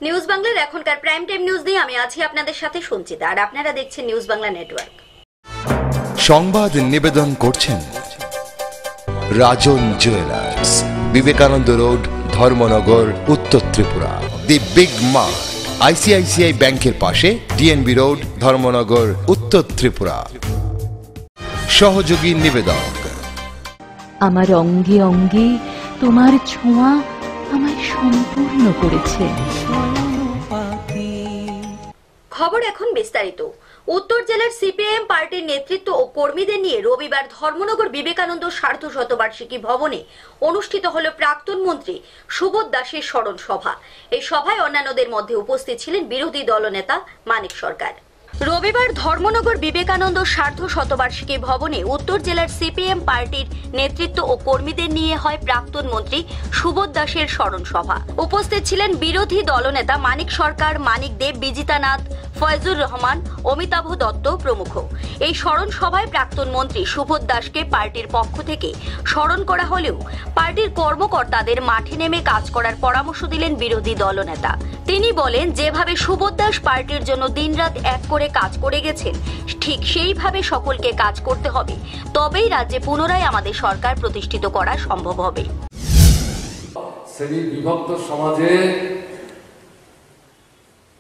News বাংলার এখনকার prime time news দিয়ে আমি আছি আপনাদের সাথে সঞ্চিতা, আর আপনারা দেখছেন নিউজ বাংলা নেটওয়ার্ক। সংবাদ নিবেদন করছেন রাজন জুয়েলার্স, বিবেকানন্দ রোড, ধর্মনগর, উত্তর Tripura. The big mart, ICICI ব্যাংকের পাশে, ডিএনবি রোড, ধর্মনগর, উত্তর ত্রিপুরা। সহযোগী নিবেদক। আমার অঙ্গে অঙ্গে তোমার ছোঁয়া আমায় সম্পূর্ণ করেছে। খবর এখন বিস্তারিত। উত্তর জেলার সিপিআইএম পার্টির নেতৃত্ব ও কর্মীদের নিয়ে রবিবার ধর্মনগর বিবেকানন্দ সার্ধ শতবার্ষিকী ভবনে অনুষ্ঠিত হল প্রাক্তন মন্ত্রী সুবোধ দাসের স্মরণ সভা। এই সভায় অন্যান্যদের মধ্যে উপস্থিত ছিলেন বিরোধী দলনেতা মানিক সরকার। রবিবার ধর্মনগর বিবেকানন্দ সার্ধ শতবার্ষিকী ভবনে উত্তর জেলার সিপিএম পার্টির নেতৃত্ব ও কর্মীদের নিয়ে হয় প্রাক্তন মন্ত্রী সুবোধ দাসের স্মরণ সভা। উপস্থিত ছিলেন বিরোধী দলনেতা মানিক সরকার, মানিক দেব, বিজিতা নাথ, ফয়জুর রহমান, অমিতাভ দত্ত প্রমুখ। এই স্মরণ সভায় প্রাক্তন মন্ত্রী সুবোধ দাসকে পার্টির পক্ষ থেকে স্মরণ করা হলেও পার্টির কর্মকর্তাদের মাঠে নেমে কাজ করার পরামর্শ দিলেন বিরোধী দলনেতা। তিনি বলেন, যেভাবে সুবোধ দাস পার্টির জন্য দিনরাত এক করে কাজ করে গেছেন, ঠিক সেইভাবে সকলকে কাজ করতে হবে, তবেই রাজ্যে পুনরায় আমাদের সরকার প্রতিষ্ঠিত করা সম্ভব হবে। শ্রেণী বিভক্ত সমাজে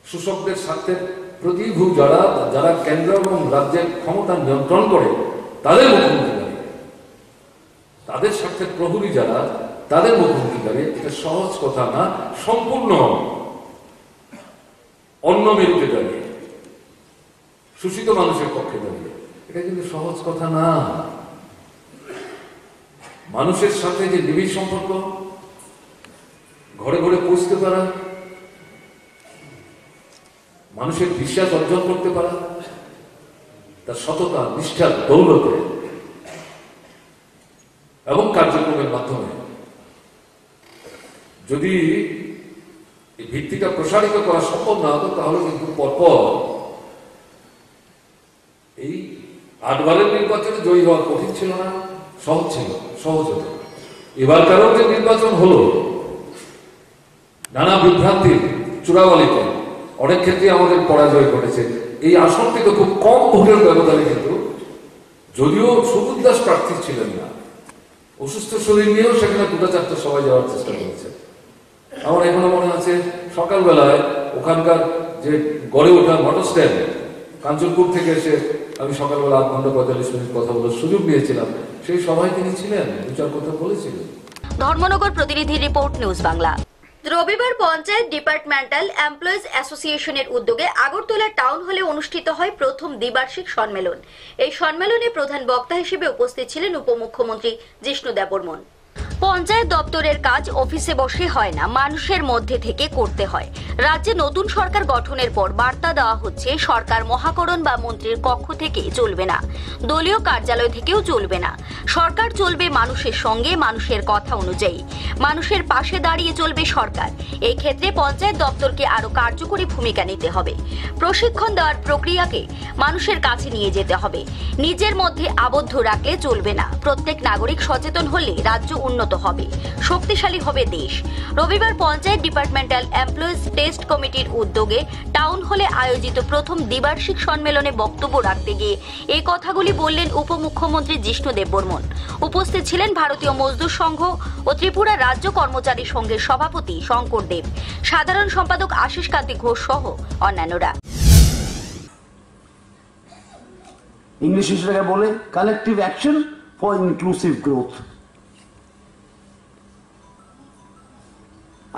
শোষকদের স্বার্থের প্রতিভূ যারা যারা কেন্দ্র এবং রাজ্যের ক্ষমতা নিয়ন্ত্রণ করে, তাদের মুখোমুখি, তাদের স্বার্থের প্রহরী যারা, তাদের মুখোমুখি দাঁড়িয়ে, এটা সহজ কথা না। সম্পূর্ণ অন্য মেরুতে দাঁড়িয়ে, শোষিত মানুষের পক্ষে দাঁড়িয়ে, এটা কিন্তু সহজ কথা না। মানুষের সাথে যে নিবিড় সম্পর্ক, ঘরে ঘরে পৌঁছতে পারা, মানুষের বিশ্বাস অর্জন করতে পারা, তার সততা, নিষ্ঠার দৌলতে এবং কার্যক্রমের মাধ্যমে যদি এই ভিত্তিটা প্রসারিত করা সম্ভব না হতো, তাহলে কিন্তু পরপর এই 8 বারের নির্বাচনে জয়ী হওয়া কঠিন ছিল না, সহজ ছিল, সহজ হতো। এবারকারও যে নির্বাচন হলো, নানা বিভ্রান্তির চূড়াবালিতে অনেক ক্ষেত্রে আমাদের পরাজয় ঘটেছে। এই আসন থেকে খুব কম ভোটের ব্যবধানে কিন্তু, যদিও সুবোধ দাস প্রার্থী ছিলেন না, অসুস্থ শরীর নিয়েও সেখানে 2-4টা সবাই যাওয়ার চেষ্টা করেছে। আমার এখনো মনে আছে, সকালবেলায় ওখানকার যে গড়ে ওঠা মোটর স্ট্যান্ড, কাঞ্চনপুর থেকে এসে আমি সকালবেলা 8 ঘন্টা 45 মিনিট কথা বলার সুযোগ নিয়েছিলাম। সেই সভায় তিনি ছিলেন, 2-4 কথা বলেছিলেন। ধর্মনগর প্রতিনিধি রিপোর্ট, নিউজ বাংলা। রবিবার পঞ্চায়েত ডিপার্টমেন্টাল এমপ্লয়িজ অ্যাসোসিয়েশনের উদ্যোগে আগরতলা টাউন হলে অনুষ্ঠিত হয় প্রথম দ্বিবার্ষিক সম্মেলন। এই সম্মেলনে প্রধান বক্তা হিসেবে উপস্থিত ছিলেন উপমুখ্যমন্ত্রী জিষ্ণু দেববর্মন। পঞ্চায়েত দপ্তরের কাজ অফিসে বসে হয় না, মানুষের মধ্যে থেকে করতে হয়। রাজ্যে নতুন সরকার গঠনের পর বার্তা দেওয়া হচ্ছে, সরকার মহাকরণ বা মন্ত্রীর কক্ষ থেকে চলবে না, দলীয় কার্যালয় থেকেও চলবে না। সরকার চলবে মানুষের সঙ্গে, মানুষের কথা অনুযায়ী, মানুষের পাশে দাঁড়িয়ে চলবে সরকার। এই ক্ষেত্রে পঞ্চায়েত দপ্তরকে আরো কার্যকরী ভূমিকা নিতে হবে। প্রশিক্ষণ দেওয়ার প্রক্রিয়াকে মানুষের কাছে নিয়ে যেতে হবে। নিজের মধ্যে আবদ্ধ রাখলে চলবে না। প্রত্যেক নাগরিক সচেতন হলে রাজ্য উন্নত হবে, শক্তিশালী হবে দেশ। রবিবার পঞ্চায়েত ডিপার্টমেন্টাল এমপ্লয়িজ টেস্ট কমিটির উদ্যোগে টাউন হলে আয়োজিত প্রথম দ্বিবার্ষিক সম্মেলনে বক্তব্য রাখতে গিয়ে এই কথাগুলি বললেন উপমুখ্যমন্ত্রী জিষ্ণু দেববর্মন। উপস্থিত ছিলেন ভারতীয় মজদুর সংঘ ও ত্রিপুরা রাজ্য কর্মচারী সংঘের সভাপতি শঙ্কর দেব, সাধারণ সম্পাদক আশিস কান্তি ঘোষ সহ অন্যান্যরা। ইংলিশ হিসেবে বলে collective action for inclusive growth.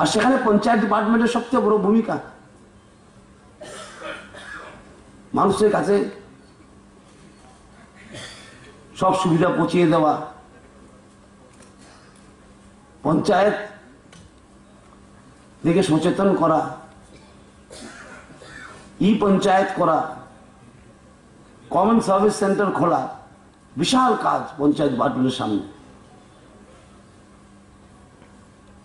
আর সেখানে পঞ্চায়েত ডিপার্টমেন্টের সবচেয়ে বড় ভূমিকা, মানুষের কাছে সব সুবিধা পৌঁছিয়ে দেওয়া, পঞ্চায়েত থেকে সচেতন করা, ই পঞ্চায়েত করা, কমন সার্ভিস সেন্টার খোলা, বিশাল কাজ পঞ্চায়েত ডিপার্টমেন্টের সামনে।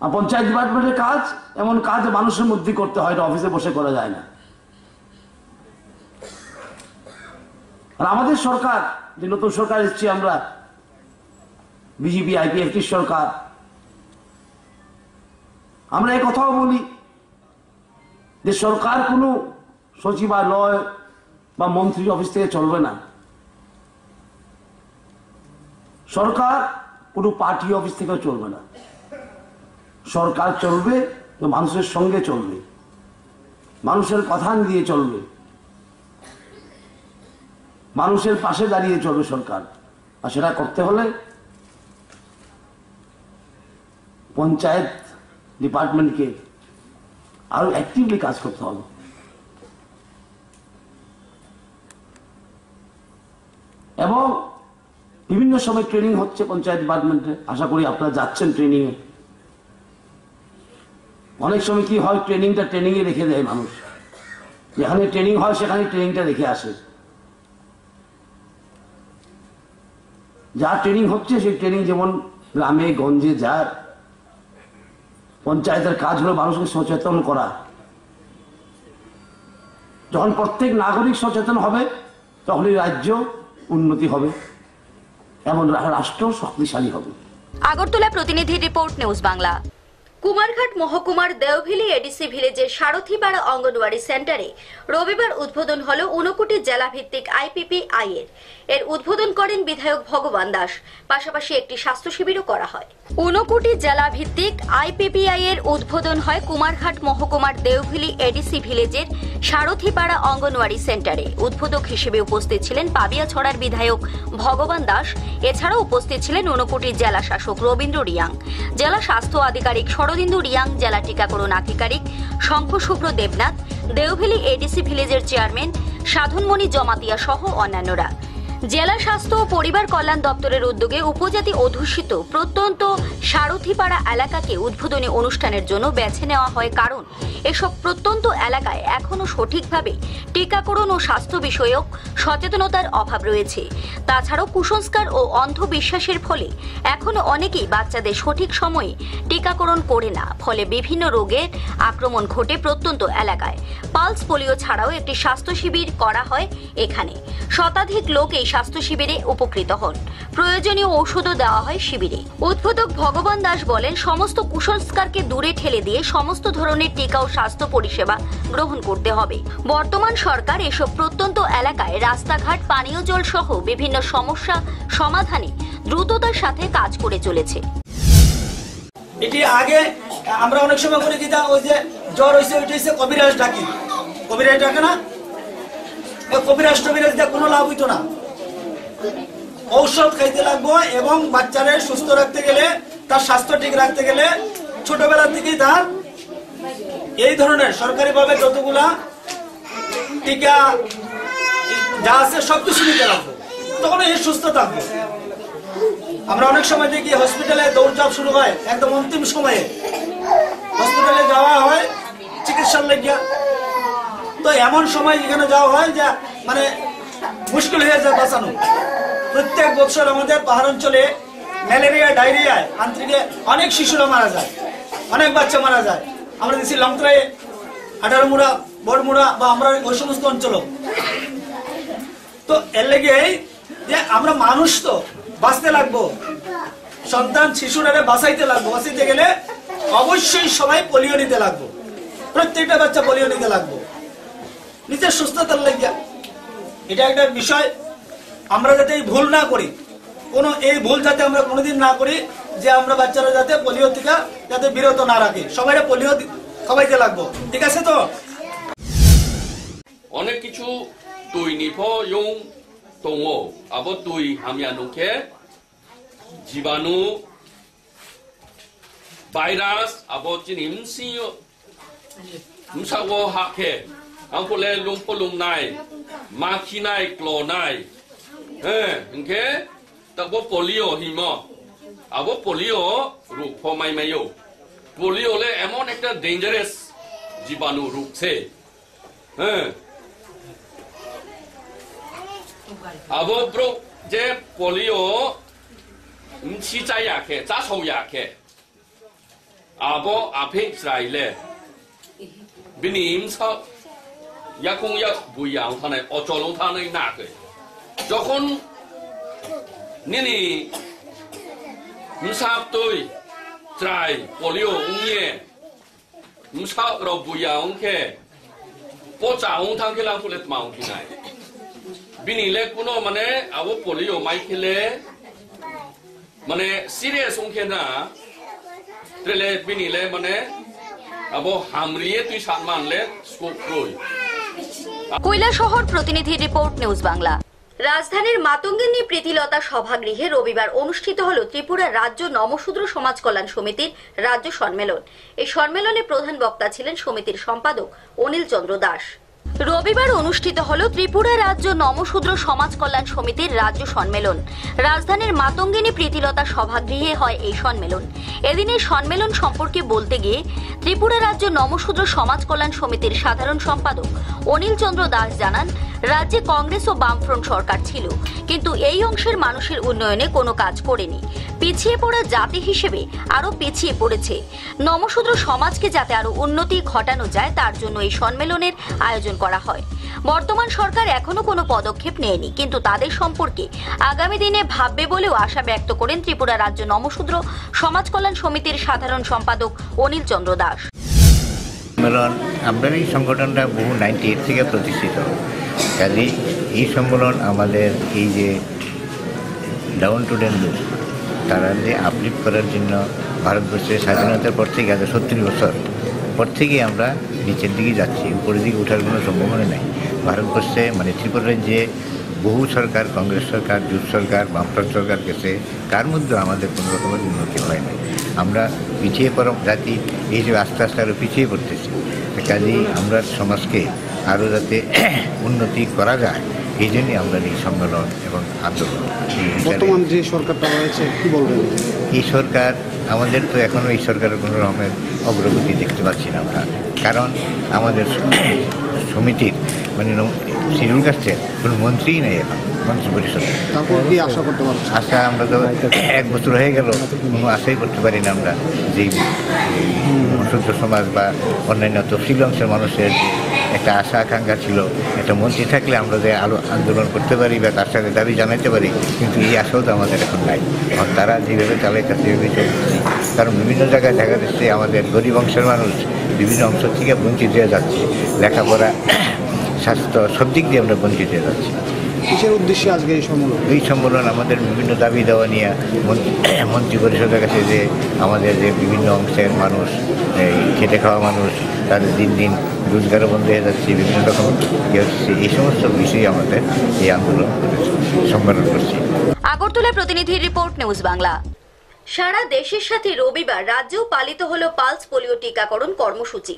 আর পঞ্চায়েত ডিপার্টমেন্টের কাজ এমন কাজ মানুষের মধ্যে করতে হয়, অফিসে বসে করা যায় না। আর আমাদের সরকার, যে নতুন সরকার এসেছি আমরা, বিজেপি আইপিএফটি সরকার, আমরা এই কথাও বলি যে সরকার কোনো সচিবালয় বা মন্ত্রী অফিস থেকে চলবে না, সরকার কোনো পার্টি অফিস থেকেও চলবে না। সরকার চলবে তো মানুষের সঙ্গে চলবে, মানুষের কথা দিয়ে চলবে, মানুষের পাশে দাঁড়িয়ে চলবে সরকার। আর সেটা করতে হলে পঞ্চায়েত ডিপার্টমেন্টকে আরো অ্যাক্টিভলি কাজ করতে হবে। এবং বিভিন্ন সময় ট্রেনিং হচ্ছে পঞ্চায়েত ডিপার্টমেন্টে, আশা করি আপনারা যাচ্ছেন ট্রেনিংয়ে। অনেক সময় কি হয়, ট্রেনিংয়ে রেখে দেয় মানুষ, যেখানে ট্রেনিং হয় সেখানে ট্রেনিংটা রেখে আসে। যা ট্রেনিং হচ্ছে সেই ট্রেনিং যেমন গ্রামে গঞ্জে যায়। পঞ্চায়েতের কাজ হলো মানুষকে সচেতন করা। যখন প্রত্যেক নাগরিক সচেতন হবে তখনই রাজ্য উন্নতি হবে এবং রাষ্ট্র শক্তিশালী হবে। আগরতলা প্রতিনিধি রিপোর্ট, নিউজ বাংলা। কুমারঘাট মহকুমার দেওভিলি এডিসি ভিলেজের সারথীপাড়া অঙ্গনওয়াড়ি সেন্টারে রবিবার উদ্বোধন হল ঊনকোটি জেলা ভিত্তিক IPPI এর উদ্বোধন করেন বিধায়ক ভগবান দাস। পাশাপাশি একটি স্বাস্থ্য শিবিরও করা হয়। ঊনকোটি জেলা ভিত্তিক IPPI এর উদ্বোধন হয় কুমারঘাট মহকুমার দেওভিলি এডিসি ভিলেজের সারথীপাড়া অঙ্গনওয়াড়ি সেন্টারে। উদ্বোধক হিসেবে উপস্থিত ছিলেন পাবিয়াছড়ার বিধায়ক ভগবান দাস। এছাড়াও উপস্থিত ছিলেন ঊনকোটি জেলা শাসক রবীন্দ্র রিয়াং, জেলা স্বাস্থ্য আধিকারিক শরদিন্দু রিয়াং, জেলা টিকাকরণ আধিকারিক শঙ্খশুভ্র দেবনাথ, দেওভিলি এডিসি ভিলেজের চেয়ারম্যান সাধনমণি জমাতিয়া সহ অন্যান্যরা। জেলা স্বাস্থ্য ও পরিবার কল্যাণ দপ্তরের উদ্যোগে উপজাতি অধ্যুষিত প্রত্যন্ত সারথীপাড়া এলাকাকে উদ্বোধনী অনুষ্ঠানের জন্য বেছে নেওয়া হয়, কারণ এসব প্রত্যন্ত এলাকায় এখনো সঠিকভাবে টিকাকরণ ও স্বাস্থ্য বিষয়ক সচেতনতার অভাব রয়েছে। তাছাড়াও কুসংস্কার ও অন্ধবিশ্বাসের ফলে এখনো অনেকেই বাচ্চাদের সঠিক সময়ে টিকাকরণ করে না, ফলে বিভিন্ন রোগের আক্রমণ ঘটে প্রত্যন্ত এলাকায়। পালস পোলিও ছাড়াও একটি স্বাস্থ্য শিবির করা হয় এখানে। শতাধিক লোক এই স্বাস্থ্য শিবিরে উপকৃত হন। প্রয়োজনীয় ঔষধও দেওয়া হয় শিবিরে। উদ্বোধক ভগবান দাস বলেন, সমস্ত কুসংস্কারকে দূরে ঠেলে দিয়ে সমস্ত ধরনের টিকা ও স্বাস্থ্য পরিষেবা গ্রহণ করতে হবে। বর্তমান সরকার এসব প্রত্যন্ত এলাকায় রাস্তাঘাট, পানীয় জল সহ বিভিন্ন সমস্যা সমাধানে দ্রুততার সাথে কাজ করে চলেছে। এটি আগে আমরা অনেক সময় করে দিতাম, ওই যে জ্বর হয়েছে ওইটা হচ্ছে কবিরাজ ডাকি, কবিরাজ ডাকে না, কবিরাজ টবিরাজ দিয়ে কোনো লাভ হইতো না। ঔষধ খাইতে লাগবো এবং বাচ্চাদের সুস্থ রাখতে গেলে, তার স্বাস্থ্য ঠিক রাখতে গেলে ছোটবেলা থেকেই তার এই ধরনের সরকারিভাবে যতগুলা টিকা যা আছে সবকিছু নিতে লাগবে, তখন এই সুস্থ থাকবে। আমরা অনেক সময় দেখি হসপিটালে দৌড়ঝাঁপ শুরু হয়, একদম অন্তিম সময়ে হসপিটালে যাওয়া হয় চিকিৎসার লেগিয়া। তো এমন সময় এখানে যাওয়া হয় যে মানে মুশকিল হয়ে যায় বাঁচানো। প্রত্যেক বছর আমাদের পাহাড় অঞ্চলে ম্যালেরিয়া, ডায়রিয়ায়, আন্ত্রিকে অনেক শিশুরা মারা যায়, অনেক বাচ্চা মারা যায়। আমরা দেখছি লংত্রায়, আঠারোমুড়া, বড়মুড়া বা আমরা ওই সমস্ত অঞ্চল। তো এর লেগে যে আমরা মানুষ তো বাঁচতে লাগবো, সন্তান শিশুরারে বাঁচাইতে লাগবো। বাঁচাইতে গেলে অবশ্যই সবাই পোলিও নিতে লাগবো, প্রত্যেকটা বাচ্চা পোলিও নিতে লাগবো নিজের সুস্থতার লাগিয়া। এটা একটা বিষয়, আমরা যাতে এই ভুল না করি, এই ভুল যাতে আমরা কোনোদিন না করি, যে আমরা বাচ্চারা যাতে পোলিও টিকা যাতে বিরত না রাখে, সবাই পোলিও খাওয়াইতে লাগবো। ঠিক আছে তো? অনেক কিছু তুই নিফয়ং দङ আবো তুই হামিয়ানুকে জীবাণু ভাইরাস আবো চিনিমসি মুসাwo হাকে আমপলে লুমপলুমনাই মাখিনাই ক্লনাই ইনকে তাবো পোলিও হিম আবো পোলিও রোগ ফমাইমাইও। পোলিও হলে এমন একটা ডেঞ্জারাস জীবাণু রোগছে, আবো ব্রো যে পোলিও চিচায়াকে চাছৌয়াকে আবো আফেক রাইলে বিনি ইমসা ইয়াকুং ইয়াক বুইয়াং থানাই অচলং থানাই নাকে যখন নিনি মুসাব তুই ট্রাই পোলিও উংয়ে মুসাব র বুইয়াংকে পচাউং থাকেলাম ফুলে মাউং কিনাই বিনিলে কোনো মানে আবো পোলিও মাই খেলে মানে সিরিয়াস উংখে না তেলে বিনিলে মানে আবো হামরিয়ে তুই সাতমানলে স্কোপ রই কৈলাসহর প্রতিনিধি রিপোর্ট নিউজ বাংলা। রাজধানীর মাতঙ্গিনী প্রীতিলতা সভাগৃহে রবিবার অনুষ্ঠিত হল ত্রিপুরা রাজ্য নমশূদ্র সমাজ কল্যাণ সমিতির রাজ্য সম্মেলন। এই সম্মেলনে প্রধান বক্তা ছিলেন সমিতির সম্পাদক অনিল চন্দ্র দাস। রবিবার অনুষ্ঠিত হল ত্রিপুরা রাজ্য নমশূদ্র সমাজ কল্যাণ সমিতির রাজ্য সম্মেলন। রাজধানীর মাতঙ্গিনী প্রীতিলতা সভাগৃহে হয় এই সম্মেলন। এদিনের সম্মেলন সম্পর্কে বলতে গিয়ে ত্রিপুরা রাজ্য নমশূদ্র সমাজ কল্যাণ সমিতির সাধারণ সম্পাদক অনিল চন্দ্র দাস জানান, রাজ্যে কংগ্রেস ও বামফ্রন্ট সরকার ছিল, কিন্তু এই অংশের মানুষের উন্নয়নে কোনো কাজ করেনি। পিছিয়ে পড়া জাতি হিসেবে আরো পিছিয়ে পড়েছে। নমশূদ্র সমাজকে যাতে আরো উন্নতি ঘটানো যায় তার জন্য এই সম্মেলনের আয়োজন করা হয়। বর্তমান সরকার এখনো কোনো পদক্ষেপ নেয়নি, কিন্তু তাদের সম্পর্কে আগামী দিনে ভাববে বলেও আশা ব্যক্ত করেন ত্রিপুরা রাজ্য নমশূদ্র সমাজ কল্যাণ সমিতির সাধারণ সম্পাদক অনিল চন্দ্র দাস। সম্মেলন আমাদের এই সংগঠনটা বহু 98 থেকে প্রতিষ্ঠিত। কাজে এই সম্মেলন আমাদের এই যে ডাউন টু ডেন লোক তারা যে আপলিফ্ট করার জন্য ভারতবর্ষের স্বাধীনতার পর থেকে 70 বছর পর থেকেই আমরা নিচের দিকে যাচ্ছি, উপরের দিকে ওঠার কোনো সম্ভাবনা নেই। ভারতবর্ষে মানে ত্রিপুরা রাজ্যে বহু সরকার, কংগ্রেস সরকার, জোট সরকার, বামফ্রন্ট সরকার গেছে, তার মধ্যে আমাদের কোনো রকমের উন্নতি হয় না। আমরা পিছিয়ে পড়া জাতি, এই যে আস্তে আস্তে আরও পিছিয়ে পড়তেছি। কাজেই আমরা সমাজকে আরও যাতে উন্নতি করা যায়, এই জন্যই আমরা এই সম্মেলন এবং আন্দোলন। বর্তমান যে সরকারটা রয়েছে কি বলবেন? এই সরকার আমাদের তো এখনও এই সরকারের কোনো রকমের অগ্রগতি দেখতে পাচ্ছি না আমরা, কারণ আমাদের সমিতির মানে শিডিউল কাস্টের কোনো মন্ত্রীই নেই এখন মন্ত্রী পরিষদে। তারপর কি আশা করতে পারছি? আশা আমরা তো 1 বছর হয়ে গেল, কোনো আশাই করতে পারি না আমরা যে নমশূদ্র সমাজ বা অন্যান্য তফসিল অংশের মানুষের একটা আশা আকাঙ্ক্ষা ছিল, একটা মন্ত্রী থাকলে আমরা যে আলো আন্দোলন করতে পারি বা তার সাথে দাবি জানাতে পারি, কিন্তু এই আশাও তো আমাদের এখন নাই। এখন তারা যেভাবে চালাইতে সেভাবে চলছে, কারণ বিভিন্ন জায়গায় দেখা যাচ্ছে আমাদের গরিব অংশের মানুষ বিভিন্ন অংশ থেকে বঞ্চিত হয়ে যাচ্ছে। লেখাপড়া, স্বাস্থ্য, সব দিক দিয়ে আমরা বঞ্চিত হয়ে যাচ্ছি। কিসের উদ্দেশ্যে আজকে এই সম্মেলন? এই সম্মেলন আমাদের বিভিন্ন দাবি দেওয়া নিয়ে মন্ত্রী পরিষদের কাছে যে আমাদের যে বিভিন্ন অংশের মানুষ, এই খেটে খাওয়া মানুষ, তাদের দিন দিন রোজগারও বন্ধ হয়ে যাচ্ছে, বিভিন্ন রকম হচ্ছে, এই সমস্ত বিষয়ে আমাদের এই আন্দোলন করেছি, সম্মেলন করছি। আগরতলা প্রতিনিধি রিপোর্ট নিউজ বাংলা। সারা দেশের সাথে রবিবার রাজ্যেও পালিত হলো পালস পোলিও টিকাকরণ কর্মসূচি।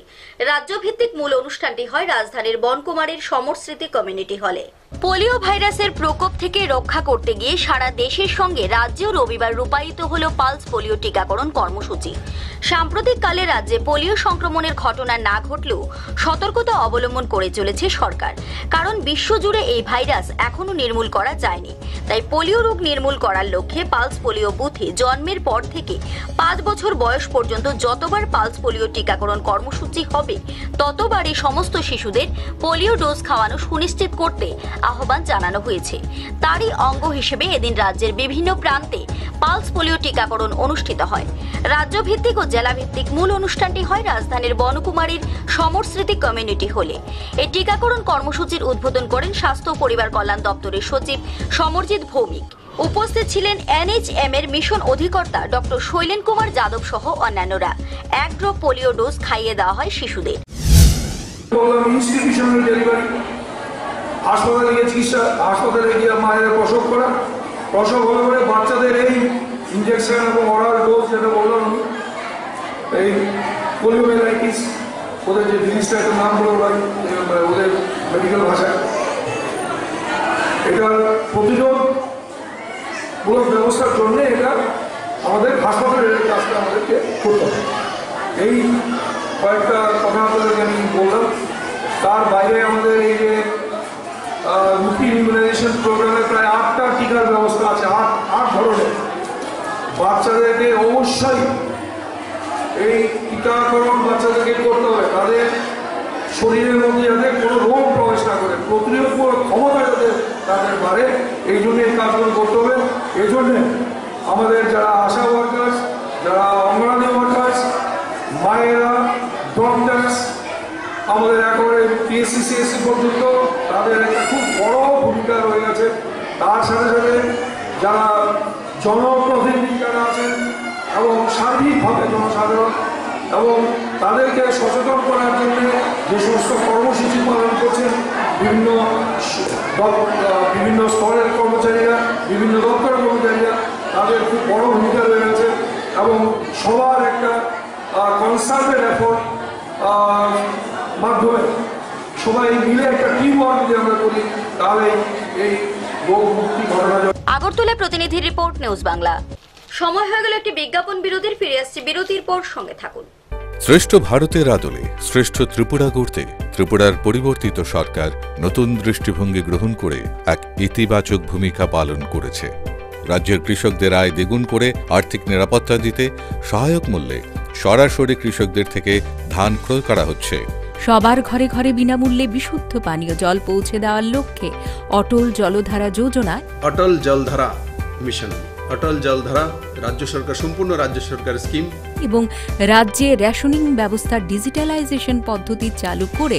রাজ্যভিত্তিক মূল অনুষ্ঠানটি হয় রাজধানীর বনকুমারীর সমর স্মৃতি কমিউনিটি হলে। পোলিও ভাইরাসের প্রকোপ থেকে রক্ষা করতে গিয়ে সারা দেশের সঙ্গে রাজ্যেও রবিবার রূপায়িত হলো পালস পোলিও টিকাকরণ কর্মসূচি। সাম্প্রতিক কালে রাজ্যে পোলিও সংক্রমণের ঘটনা না ঘটলেও সতর্কতা অবলম্বন করে চলেছে সরকার, কারণ বিশ্বজুড়ে এই ভাইরাস এখনো নির্মূল করা যায়নি। তাই পোলিও রোগ নির্মূল করার লক্ষ্যে পালস পোলিও বুথে জন্মের পর থেকে 5 বছর বয়স পর্যন্ত যতবার পালস পোলিও টিকাকরণ কর্মসূচি হবে ততবারই সমস্ত শিশুদের পোলিও ডোজ খাওয়ানো সুনিশ্চিত করতে আহ্বান জানানো হয়েছে। তারই অঙ্গ হিসেবে এদিন রাজ্যের বিভিন্ন প্রান্তে পালস পোলিও টিকাকরণ অনুষ্ঠিত হয়। রাজ্যভিত্তিক ও জেলাভিত্তিক মূল অনুষ্ঠানটি হয় রাজধানীর বনকুমারীর সমর স্মৃতি কমিউনিটি হলে। এই টিকাকরণ কর্মসূচির উদ্বোধন করেন স্বাস্থ্য ও পরিবার কল্যাণ দপ্তরের সচিব সমরজিৎ ভৌমিক। উপস্থিত ছিলেন NHM এর মিশন অধিকর্তা ডক্টর শৈলেন কুমার যাদব সহ অন্যান্যরা। 1 ড্রপ পোলিও ডোজ খাইয়ে দেওয়া হয় শিশুদের। হাসপাতালে গিয়ে চিকিৎসা, হাসপাতালে গিয়ে মায়ের প্রসব করা, প্রসব হলে পরে বাচ্চাদের এই ইঞ্জেকশন এবং অরাল ডোজ যেটা বললাম, এই পোলিওমাইলাইটিস, ওদের যে জিনিসটা একটা নাম বলে ওদের মেডিকেল ভাষায়, এটার প্রতিরোধমূলক ব্যবস্থার জন্য এটা আমাদের হাসপাতালের কাজটা আমাদেরকে করতে হবে। এই কয়েকটা কথা আপনাদেরকে আমি বললাম। তার বাইরে আমাদের এই যে রুটিন ইমিউনাইজেশন প্রোগ্রামে প্রায় 8টা টিকার ব্যবস্থা আছে, 8 ধরনের। বাচ্চাদেরকে অবশ্যই এই টিকাকরণ বাচ্চাদেরকে করতে হবে, তাদের শরীরের মধ্যে যাতে কোনো রোগ প্রবেশ না করে, প্রতিরোধ ক্ষমতা যাতে তাদের বাড়ে, এই জন্য এই কাজগুলো করতে হবে। এই জন্যে আমাদের যারা আশা ওয়ার্কার্স, যারা অঙ্গনারী ওয়ার্কার্স, মায়েরা, ডক্টরস, আমাদের একেবারে পিএসসি সিএসসি পর্যন্ত তাদের একটা খুব বড় ভূমিকা রয়ে গেছে। তার সাথে সাথে যারা জনপ্রতিনিধি যারা আছেন এবং সার্বিকভাবে জনসাধারণ এবং তাদেরকে সচেতন করার জন্য যে সমস্ত কর্মসূচি পালন করছেন বিভিন্ন স্তরের কর্মচারীরা, বিভিন্ন দপ্তরের কর্মচারীরা, তাদের খুব বড় ভূমিকা রয়ে গেছে এবং সবার একটা কনসার্টেড এফোর্ট মাধ্যমে সবাই মিলে একটা টিম ওয়ার্ক যদি আমরা করি তাহলে এই গো মুক্তি ঘটনা। আগরতলা প্রতিনিধি রিপোর্ট, নিউজ বাংলা। সময় হয়ে গেল একটি বিজ্ঞাপন বিরতির। ফিরে আসছি বিরতির পর, সঙ্গে থাকুন। শ্রেষ্ঠ ভারতের আদলে শ্রেষ্ঠ ত্রিপুরা গড়তে ত্রিপুরার পরিবর্তিত সরকার নতুন দৃষ্টিভঙ্গি গ্রহণ করে এক ইতিবাচক ভূমিকা পালন করেছে। রাজ্যের কৃষকদের আয় দ্বিগুণ করে আর্থিক নিরাপত্তা দিতে সহায়ক মূল্যে সরাসরি কৃষকদের থেকে ধান ক্রয় করা হচ্ছে। সবার ঘরে ঘরে বিনামূল্যে বিশুদ্ধ পানীয় জল পৌঁছে দেওয়ার লক্ষ্যে অটল জলধারা যোজনায় অটল জলধারা মিশন, অটল জলধারা রাজ্য সরকার, সম্পূর্ণ রাজ্য সরকার স্কিম এবং রাজ্যে রেশনিং ব্যবস্থার ডিজিটালাইজেশন পদ্ধতি চালু করে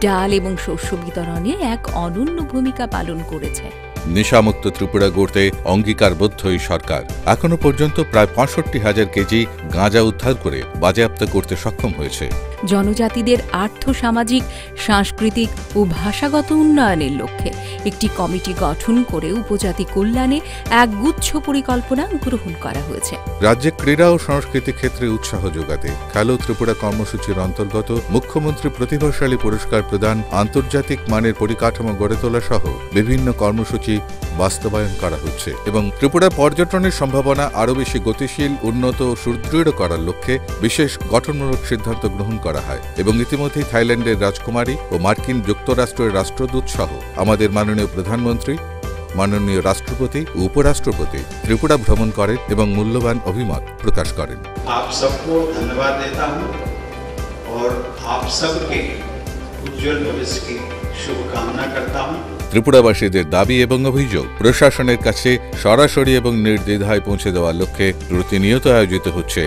ডাল এবং শস্য বিতরণে এক অনন্য ভূমিকা পালন করেছে। নেশামুক্ত ত্রিপুরা গড়তে অঙ্গীকারবদ্ধ এই সরকার এখনো পর্যন্ত প্রায় ৬৫,০০০ কেজি গাঁজা উদ্ধার করে বাজেয়াপ্ত করতে সক্ষম হয়েছে। জনজাতিদের আর্থসামাজিক, সাংস্কৃতিক ও ভাষাগত উন্নয়নের লক্ষ্যে একটি কমিটি গঠন করে উপজাতি কল্যাণে এক গুচ্ছ পরিকল্পনা গ্রহণ করা হয়েছে। রাজ্যে ক্রীড়া ও সংস্কৃতি ক্ষেত্রে উৎসাহ যোগাতে খেলো ত্রিপুরা কর্মসূচির অন্তর্গত মুখ্যমন্ত্রী প্রতিভাশালী পুরস্কার প্রদান, আন্তর্জাতিক মানের পরিকাঠামো গড়ে তোলা সহ বিভিন্ন কর্মসূচি বাস্তবায়ন করা হচ্ছে এবং ত্রিপুরা পর্যটনের সম্ভাবনা আরও বেশি গতিশীল, উন্নত ও সুদৃঢ় করার লক্ষ্যে বিশেষ গঠনমূলক সিদ্ধান্ত গ্রহণ করা হয় এবং ইতিমধ্যেই থাইল্যান্ডের রাজকুমারী ও মার্কিন যুক্তরাষ্ট্রের রাষ্ট্রদূত সহ আমাদের মাননীয় প্রধানমন্ত্রী, মাননীয় রাষ্ট্রপতি ও উপরাষ্ট্রপতি ত্রিপুরা ভ্রমণ করেন এবং মূল্যবান অভিমত প্রকাশ করেন। आप सबको धन्यवाद देता हूं और आप सबके उज्जवल भविष्य की शुभकामना करता हूं। ত্রিপুরাবাসীদের দাবি এবং অভিযোগ প্রশাসনের কাছে সরাসরি এবং নির্দ্বিধায় পৌঁছে দেওয়ার লক্ষ্যে প্রতিনিয়ত আয়োজিত হচ্ছে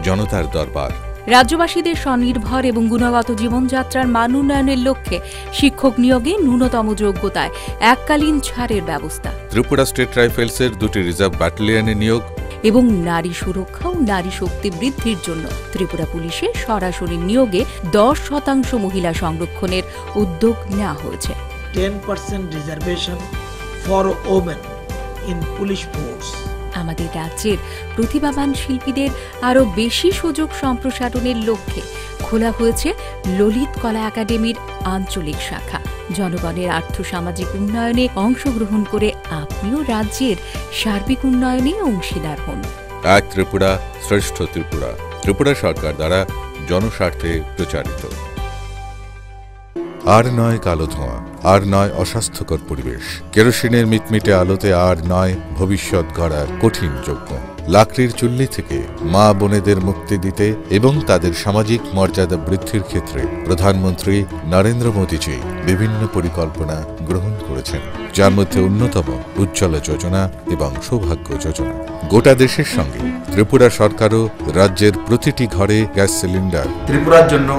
জনতার দরবার। রাজ্যবাসীদের স্বনির্ভর এবং গুণগত জীবনযাত্রার মান উন্নয়নের লক্ষ্যে শিক্ষক নিয়োগে ন্যূনতম যোগ্যতায় এককালীন ছাড়ের ব্যবস্থা, ত্রিপুরা স্টেট রাইফেলসের 2টি রিজার্ভ ব্যাটালিয়নে নিয়োগ এবং নারী সুরক্ষা ও নারী শক্তি বৃদ্ধির জন্য ত্রিপুরা পুলিশে সরাসরি নিয়োগে 10% মহিলা সংরক্ষণের উদ্যোগ নেওয়া হয়েছে। 10% reservation for women in police force. আমাদের রাজ্যের প্রতিভাবান শিল্পীদের আরও বেশি সুযোগ সম্প্রসারণের লক্ষ্যে খোলা হয়েছে ললিত কলা একাডেমির আঞ্চলিক শাখা। জনগণের আর্থসামাজিক উন্নয়নে অংশগ্রহণ করে আপনিও রাজ্যের সার্বিক উন্নয়নে অংশীদার হন। এক ত্রিপুরা শ্রেষ্ঠ ত্রিপুরা, ত্রিপুরা সরকার দ্বারা জনস্বার্থে প্রচারিত। আর নয় কালো ধোঁয়া, আর নয় অস্বাস্থ্যকর পরিবেশ, কেরোসিনের মিটমিটে আলোতে আর নয় ভবিষ্যৎ গড়ার কঠিন যজ্ঞ। লাকড়ির চুল্লি থেকে মা বোনেদের মুক্তি দিতে এবং তাদের সামাজিক মর্যাদা বৃদ্ধির ক্ষেত্রে প্রধানমন্ত্রী নরেন্দ্র মোদীজি বিভিন্ন পরিকল্পনা গ্রহণ করেছেন, যার মধ্যে অন্যতম উজ্জ্বলা যোজনা এবং সৌভাগ্য যোজনা। গোটা দেশের সঙ্গে ত্রিপুরা সরকারও রাজ্যের প্রতিটি ঘরে গ্যাস সিলিন্ডার, ত্রিপুরার জন্য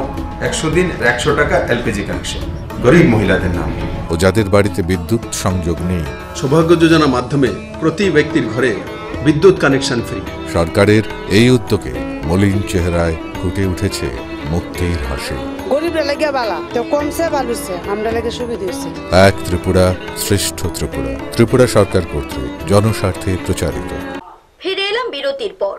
100 দিন 100 টাকা এলপিজি কানেকশন গরিব মহিলাদের নামে, ও যাদের বাড়িতে বিদ্যুৎ সংযোগ নেই সৌভাগ্য যোজনা মাধ্যমে প্রতি ব্যক্তির ঘরে বিদ্যুৎ কানেকশন ফ্রি। সরকারের এই উদ্যোগে মলিন চেহারায় ফুটে উঠেছে মুক্তির হাসি। গরিবরা লাগে বালা তো কমছে ভালোছে, আমরা লাগে সুবিধা হইছে। এক ত্রিপুরা শ্রেষ্ঠ ত্রিপুরা, ত্রিপুরা সরকার কর্তৃক জনস্বার্থে প্রচারিত। ফিরে এলাম বিরতির পর।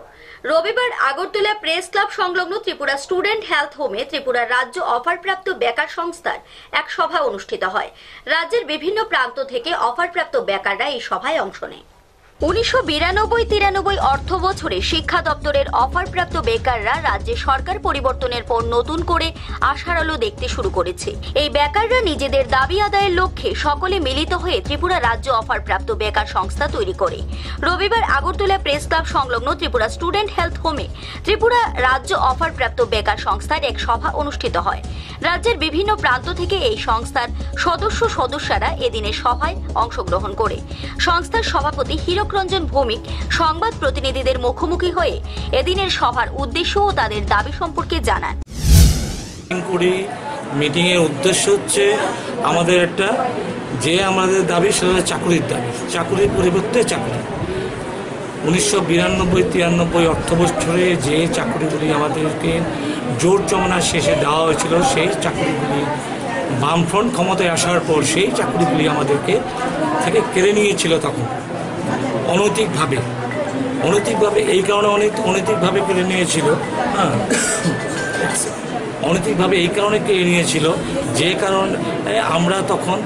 রবিবার আগরতলা প্রেস ক্লাব সংলগ্ন ত্রিপুরা স্টুডেন্ট হেলথ হোমে ত্রিপুরা রাজ্য অফারপ্রাপ্ত বেকার সংস্থার এক সভা অনুষ্ঠিত হয়। রাজ্যের বিভিন্ন প্রান্ত থেকে অফারপ্রাপ্ত বেকাররা এই সভায় অংশ নেয়। 1992-93 অর্থ বছরে শিক্ষা দপ্তরের অফারপ্রাপ্ত বেকাররা রাজ্যে সরকার পরিবর্তনের পর নতুন করে আশার আলো দেখতে শুরু করেছে। এই বেকাররা নিজেদের দাবি আদায়ের লক্ষ্যে সকলে মিলিত হয়ে ত্রিপুরা রাজ্য অফারপ্রাপ্ত বেকার সংস্থা তৈরি করে। রবিবার আগরতলা প্রেস ক্লাব সংলগ্ন ত্রিপুরা স্টুডেন্ট হেলথ হোমে ত্রিপুরা রাজ্য অফারপ্রাপ্ত বেকার সংস্থার এক সভা অনুষ্ঠিত হয়। রাজ্যের বিভিন্ন প্রান্ত থেকে এই সংস্থার সদস্যরা এদিনের সভায় অংশগ্রহণ করে। সংস্থার সভাপতি রঞ্জন ভৌমিক সংবাদ প্রতিনিধিদের মুখোমুখি হয়ে এদিনের সভার উদ্দেশ্য ও তাদের দাবি সম্পর্কে জানান। মিটিংয়ের উদ্দেশ্য হচ্ছে আমাদের একটা যে আমাদের দাবি সেটা হচ্ছে চাকুরির দাবি, চাকুরির পরিবর্তে চাকরি। 1992-93 অর্থ বছরে যে চাকরিগুলি আমাদেরকে জোর জমানার শেষে দেওয়া হয়েছিল, সেই চাকরিগুলি বামফ্রন্ট ক্ষমতায় আসার পর সেই চাকরিগুলি আমাদেরকে থেকে কেড়ে নিয়েছিল তখন অনৈতিকভাবে। এই কারণে অনৈতিকভাবে কেড়ে নিয়েছিল, হ্যাঁ, অনৈতিকভাবে এই কারণে কেড়ে নিয়েছিল যে কারণে আমরা তখন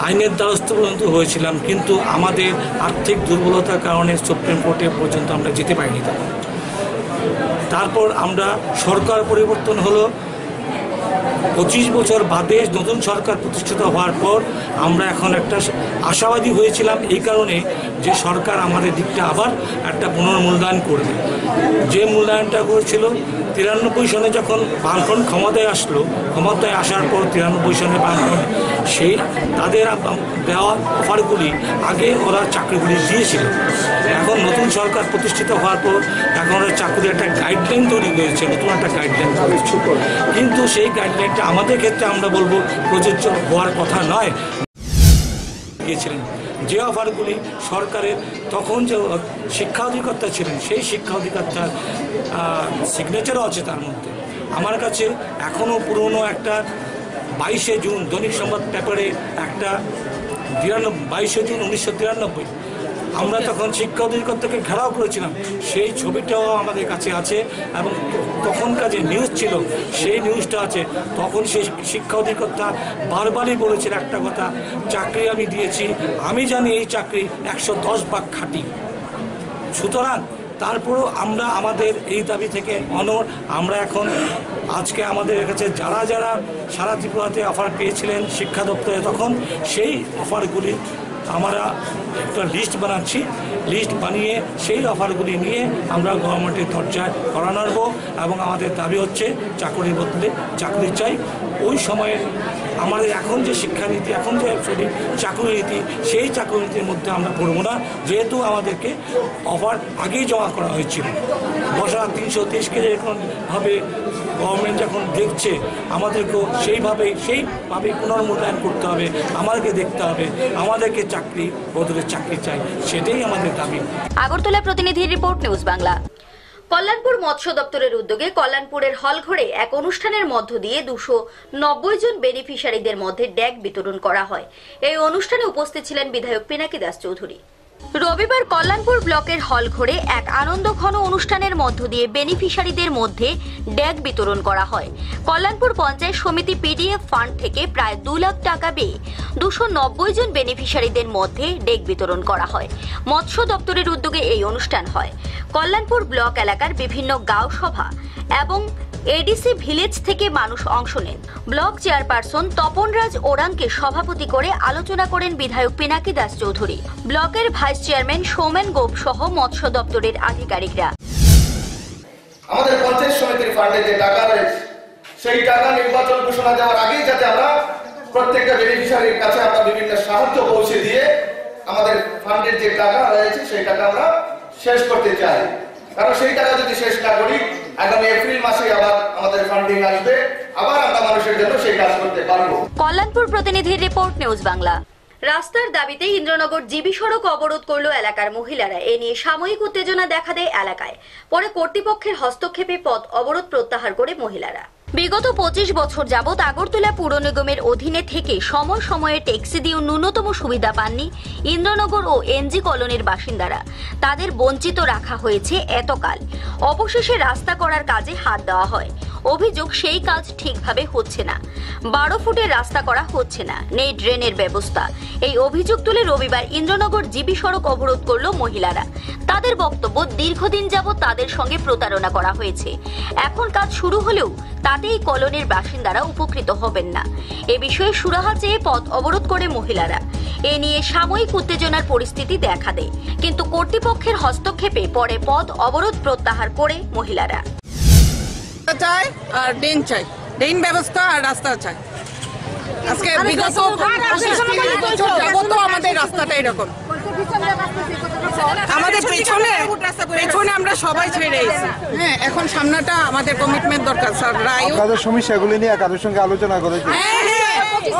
আইনের দ্বারস্থ পর্যন্ত হয়েছিলাম, কিন্তু আমাদের আর্থিক দুর্বলতার কারণে সুপ্রিম কোর্টে পর্যন্ত আমরা যেতে পারিনি। তারপর আমরা সরকার পরিবর্তন হলো, 25 বছর বাদে নতুন সরকার প্রতিষ্ঠিত হওয়ার পর আমরা এখন একটা আশাবাদী হয়েছিলাম এই কারণে যে সরকার আমাদের দিকটা আবার একটা পুনর্মূল্যায়ন করবে। যে মূল্যায়নটা করেছিল 93 সনে যখন বামফ্রন্ট ক্ষমতায় আসলো, ক্ষমতায় আসার পর 93 সনে বামফ্রন্ট সেই তাদের দেওয়া অফারগুলি আগে ওরা চাকরিগুলি দিয়েছিল। এখন নতুন সরকার প্রতিষ্ঠিত হওয়ার পর এখন ওরা চাকরির একটা গাইডলাইন তৈরি করেছে, নতুন একটা গাইডলাইন, কিন্তু সেই গাইডলাইনটা আমাদের ক্ষেত্রে আমরা বলবো প্রযোজ্য হওয়ার কথা নয়। গিয়েছিলেন যে অফারগুলি সরকারের তখন যে শিক্ষা অধিকর্তা ছিলেন সেই শিক্ষা অধিকর্তার সিগনেচারও আছে তার মধ্যে। আমার কাছে এখনও পুরনো একটা 22শে জুন দৈনিক সংবাদ পেপারে একটা 22শে জুন 1993 আমরা তখন শিক্ষা অধিকর্তাকে ঘেরাও করেছিলাম, সেই ছবিটাও আমাদের কাছে আছে এবং তখনকার যে নিউজ ছিল সেই নিউজটা আছে। তখন সেই শিক্ষা অধিকর্তা বারবারই বলেছিল একটা কথা, চাকরি আমি দিয়েছি, আমি জানি এই চাকরি 110 ভাগ খাঁটি। সুতরাং তারপরেও আমরা আমাদের এই দাবি থেকে অনড়। আমরা এখন আজকে আমাদের কাছে যারা যারা সারা ত্রিপুরাতে অফার পেয়েছিলেন শিক্ষা দপ্তরে, তখন সেই অফারগুলি আমরা একটা লিস্ট বানাচ্ছি, লিস্ট বানিয়ে সেই অফারগুলি নিয়ে আমরা গভর্নমেন্টের দরজায় করা নাড়ব এবং আমাদের দাবি হচ্ছে চাকরির বদলে চাকরি চাই। ওই সময়ে আমাদের এখন যে শিক্ষানীতি, এখন যে চাকরি নীতি, সেই চাকরি নীতির মধ্যে আমরা পড়ব না, যেহেতু আমাদেরকে অফার আগেই জমা করা হয়েছিল। বর্ষা 330কে যেরকমভাবে গভর্নমেন্ট যখন দেখছে আমাদেরকেও সেইভাবে পুনর্মূল্যায়ন করতে হবে, আমাদেরকে দেখতে হবে, আমাদেরকে চাকরি বদলে চাকরি চাই, সেটাই আমাদের দাবি। আগরতলা প্রতিনিধির রিপোর্ট, নিউজ বাংলা। কল্যাণপুর মৎস্য দপ্তরের উদ্যোগে কল্যাণপুরের হলঘরে এক অনুষ্ঠানের মধ্য দিয়ে 290 জন বেনিফিশিয়ারিদের মধ্যে ড্যাগ বিতরণ করা হয়। এই অনুষ্ঠানে উপস্থিত ছিলেন বিধায়ক পিনাকি দাস চৌধুরী। রবিবার কল্যাণপুর ব্লকের হলঘরে এক আনন্দঘন অনুষ্ঠানের মধ্য দিয়ে বেনিফিশিয়ারিদের মধ্যে ড্যাগ বিতরণ করা হয়। কল্যাণপুর পঞ্চায়েত সমিতি পিডিএফ ফান্ড থেকে প্রায় 2 লাখ টাকা ব্যয়ে 290 জন বেনিফিশিয়ারিদের মধ্যে ড্যাগ বিতরণ করা হয়। মৎস্য দপ্তরের উদ্যোগে এই অনুষ্ঠান হয়। কল্যাণপুর ব্লক এলাকার বিভিন্ন গাঁও সভা এবং এডিসি ভিলেজ থেকে মানুষ অংশ নেন। ব্লক চেয়ারপারসন তপনরাজ ওরাংকে সভাপতি করে আলোচনা করেন বিধায়ক পিনাকি দাস চৌধুরী। ব্লকের ভাইস চেয়ারম্যান সৌমেন গোপ সহ মৎস্য দপ্তরের আধিকারিকরা। আমাদের পঞ্চায়েত সমিতির ফান্ডে যে টাকা রয়েছে সেই টাকা নির্বাচন ঘোষণা দেওয়ার আগেই যাতে আমরা প্রত্যেকটা বেনিফিশিয়ারির কাছে আমরা বিভিন্ন সাহায্য পৌঁছে দিয়ে আমাদের ফান্ডের যে টাকা রয়েছে সেই টাকা আমরা শেষ করতে চাই। কারণ সেই টাকা যদি শেষ না করি আগামী এপ্রিল মাসে আবার আমাদের ফান্ডিং আসবে, আবার আমরা মানুষের জন্য সেই কাজ করতে পারবো। কল্যাণপুর প্রতিনিধির রিপোর্ট, নিউজ বাংলা। রাস্তার দাবিতে ইন্দ্রনগর জিবি সড়ক অবরোধ করল এলাকার মহিলারা। এ নিয়ে সাময়িক উত্তেজনা দেখা দেয় এলাকায়। পরে কর্তৃপক্ষের হস্তক্ষেপে পথ অবরোধ প্রত্যাহার করে মহিলারা। বিগত 25 বছর যাবৎ আগরতলা পুর নিগমের অধীনে থেকে সময় সময়ে ট্যাক্সি দিয়ে ন্যূনতম সুবিধা পাননি ইন্দ্রনগর ও এনজি কলোনির বাসিন্দারা। তাদের বঞ্চিত রাখা হয়েছে এতকাল। অবশেষে রাস্তা করার কাজে হাত দেওয়া হয়। অভিযোগ সেই কাজ ঠিকভাবে হচ্ছে না। 12 ফুটের রাস্তা করা হচ্ছে না, নেই ড্রেনের ব্যবস্থা। এই অভিযোগ তুলে রবিবার ইন্দ্রনগর জিবি সড়ক অবরোধ করল মহিলারা। তাদের বক্তব্য, দীর্ঘদিন যাবৎ তাদের সঙ্গে প্রতারণা করা হয়েছে। এখন কাজ শুরু হলেও তাতেই কলোনির বাসিন্দারা উপকৃত হবেন না। এ বিষয়ে সুরাহা চেয়ে পথ অবরোধ করে মহিলারা। এ নিয়ে সাময়িক উত্তেজনার পরিস্থিতি দেখা দেয়, কিন্তু কর্তৃপক্ষের হস্তক্ষেপে পরে পথ অবরোধ প্রত্যাহার করে মহিলারা। চাই আর ড্রেন চাই, ড্রেন ব্যবস্থা আর রাস্তা চাই। আজকে বিগত 25 বছর যাবত আমাদের রাস্তাটা এরকম। আমাদের পেছনে আমরা সবাই ছেড়ে এসেছি। হ্যাঁ, এখন সামনেটা আমাদের কমিটমেন্ট দরকার স্যার। রায় আপনাদের সমস্যাগুলি নিয়ে কারোর সঙ্গে আলোচনা করেছে?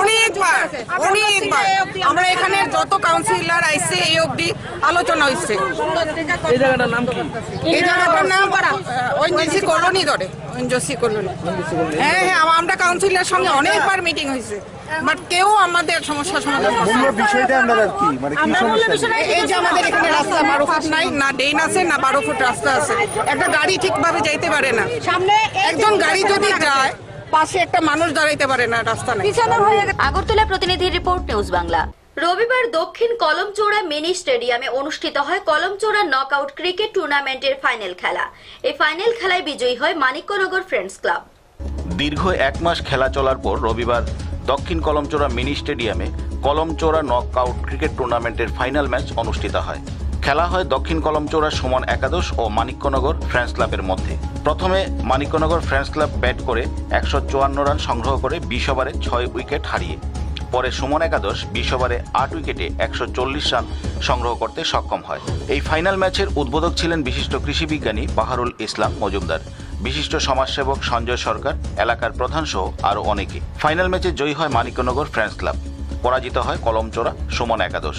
অনেকবার আমরা এখানে যত কাউন্সিলর আইছে এই অবধি আলোচনা হয়েছে। এই জায়গাটার নাম কি? এই জায়গাটার নাম ওএনজিসি কলোনি ধরে, ওএনজিসি কলোনি। হ্যাঁ হ্যাঁ, আমরা কাউন্সিলরের সঙ্গে অনেকবার মিটিং হয়েছে, বাট কেউ আমাদের সমস্যা সমাধান করছে না। বিষয়টা আপনাদের কি, মানে কি সমস্যা? এই যে আমাদের এখানে রাস্তা 12 ফুট নাই, না ড্রেন আছে না 12 ফুট রাস্তা আছে। একটা গাড়ি ঠিকভাবে যাইতে পারে না, সামনে একজন গাড়ি যদি যায় পাশে একটা মানুষ দাঁড়াইতে পারে না, রাস্তা নাই। আগরতলা প্রতিনিধি রিপোর্ট, নিউজ বাংলা। রবিবার দক্ষিণ কলমচৌড়া মিনি স্টেডিয়ামে অনুষ্ঠিত হয় কলমচৌড়া নকআউট ক্রিকেট টুর্নামেন্টের ফাইনাল খেলা। এই ফাইনাল খেলায় বিজয়ী হয় মানিক্যনগর ফ্রেন্ডস ক্লাব। দীর্ঘ 1 মাস খেলা চলার পর রবিবার দক্ষিণ কলমচৌড়া মিনি স্টেডিয়ামে কলমচৌড়া নকআউট ক্রিকেট টুর্নামেন্টের ফাইনাল ম্যাচ অনুষ্ঠিত হয়। খেলা হয় দক্ষিণ কলমচৌড়া সুমন একাদশ ও মানিক্যনগর ফ্রেন্ডস ক্লাবের মধ্যে। প্রথমে মানিক্যনগর ফ্রেন্ডস ক্লাব ব্যাট করে 154 রান সংগ্রহ করে 20 ওভারে 6 উইকেট হারিয়ে, পরে সুমন একাদশ 20 ওভারে 8 উইকেটে 140 রান সংগ্রহ করতে সক্ষম হয়। এই ফাইনাল ম্যাচের উদ্বোধক ছিলেন বিশিষ্ট কৃষিবিজ্ঞানী বাহারুল ইসলাম মজুমদার, বিশিষ্ট সমাজসেবক সঞ্জয় সরকার, এলাকার প্রধান সহ আরও অনেকে। ফাইনাল ম্যাচে জয়ী হয় মানিক্যনগর ফ্রেন্ডস ক্লাব, পরাজিত হয় কলমচৌড়া সুমন একাদশ।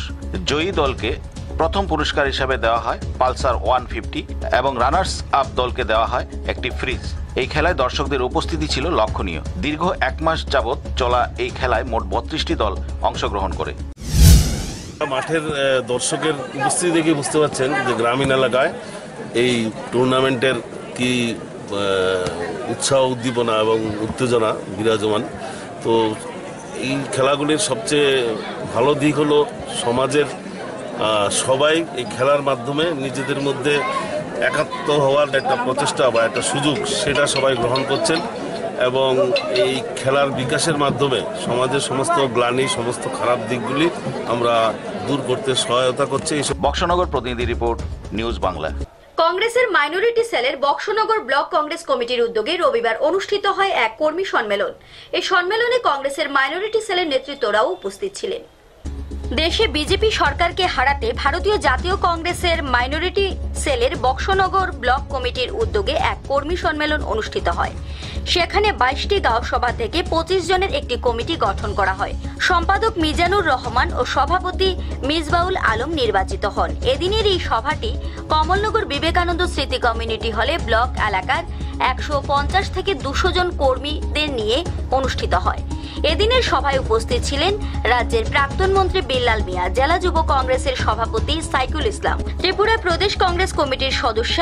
জয়ী দলকে প্রথম পুরস্কার হিসাবে দেওয়া হয় পালসার 150 এবং রানার্স আপ দলকে দেওয়া হয় একটি ফ্রিজ। এই খেলায় দর্শকদের উপস্থিতি ছিল লক্ষণীয়। দীর্ঘ 1 মাস যাবৎ চলা এই খেলায় মোট 32টি দল অংশগ্রহণ করে। মাঠের দর্শকের উপস্থিতি দেখে বুঝতে পারছেন যে গ্রামীণ এলাকায় এই টুর্নামেন্টের কি উৎসাহ, উদ্দীপনা এবং উত্তেজনা বিরাজমান। তো এই খেলাগুলির সবচেয়ে ভালো দিক হলো সমাজের সবাই এই খেলার মাধ্যমে নিজেদের মধ্যে একাত্ম হওয়ার একটা প্রচেষ্টা বা একটা সুযোগ, সেটা সবাই গ্রহণ করছেন এবং এই খেলার বিকাশের মাধ্যমে সমাজের সমস্ত গ্লানি, সমস্ত খারাপ দিকগুলি আমরা দূর করতে সহায়তা করছে। বক্সনগর প্রতিনিধি রিপোর্ট, নিউজ বাংলা। কংগ্রেসের মাইনরিটি সেলের বক্সনগর ব্লক কংগ্রেস কমিটির উদ্যোগে রবিবার অনুষ্ঠিত হয় এক কর্মী সম্মেলন। এই সম্মেলনে কংগ্রেসের মাইনরিটি সেলের নেতৃত্বরাও উপস্থিত ছিলেন। দেশে বিজেপি সরকারকে হারাতে ভারতীয় জাতীয় কংগ্রেসের মাইনরিটি সেলের বক্সনগর ব্লক কমিটির উদ্যোগে এক কর্মী সম্মেলন অনুষ্ঠিত হয়। সেখানে 22টি গাঁও সভা থেকে 25 জনের একটি কমিটি গঠন করা হয়। সম্পাদক মিজানুর রহমান ও সভাপতি মিসবাউল আলম নির্বাচিত হন। এদিনের এই সভাটি কমলনগর বিবেকানন্দ স্মৃতি কমিউনিটি হলে ব্লক এলাকার 150 থেকে 200 জন কর্মীদের নিয়ে অনুষ্ঠিত হয়। এদিনের সভায় উপস্থিত ছিলেন রাজ্যের প্রাক্তন মন্ত্রী বিল্লাল মিয়া, জেলা যুব কংগ্রেসের সভাপতি সাইকুল ইসলাম, ত্রিপুরা প্রদেশ কংগ্রেস কমিটির সদস্য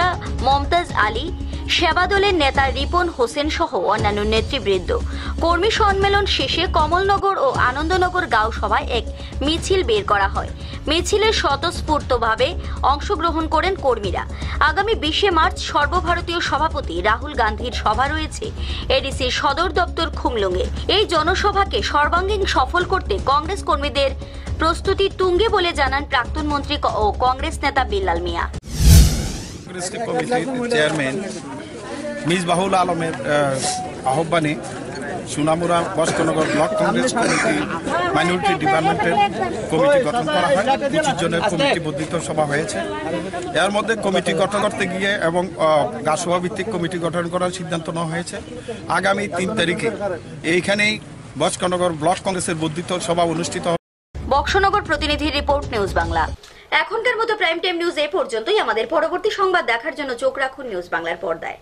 মমতাজ আলী, সেবা দলের নেতা রিপন হোসেন সহ অন্যান্য নেতৃবৃন্দ। কর্মী সম্মেলন শেষে কমলনগর ও আনন্দনগর গাঁও সভায় এক মিছিল বের করা হয়। মিছিলে স্বতঃস্ফূর্তভাবে অংশগ্রহণ করেন কর্মীরা। আগামী 20 মার্চ সর্বভারতীয় সভাপতি রাহুল গান্ধীর সভা রয়েছে এডিসির সদর দপ্তর খুমলুঙে। এই জনসভাকে সর্বাঙ্গীন সফল করতে কংগ্রেস কর্মীদের প্রস্তুতি তুঙ্গে বলে জানান প্রাক্তন মন্ত্রী ও কংগ্রেস নেতা বিল্লাল মিয়া। চেয়ারম্যান মিসবাহুল আলমের আহ্বানে Sonamura Boxanagar block Congress committee minority ডিপার্টমেন্টের কমিটি গঠন করা হয়। 25 জনের কমিটি বর্ধিত সভা হয়েছে। এর মধ্যে কমিটি গঠন করতে গিয়ে এবং গাছসভা ভিত্তিক কমিটি গঠন করার সিদ্ধান্ত নেওয়া হয়েছে। আগামী 3 তারিখে এইখানেই বক্সনগর ব্লক কংগ্রেসের বর্ধিত সভা অনুষ্ঠিত হবে। বক্সনগর প্রতিনিধি রিপোর্ট, নিউজ বাংলা। এখনকার মতো প্রাইম টাইম নিউজ এ পর্যন্তই। আমাদের পরবর্তী সংবাদ দেখার জন্য চোখ রাখুন নিউজ বাংলার পর্দায়।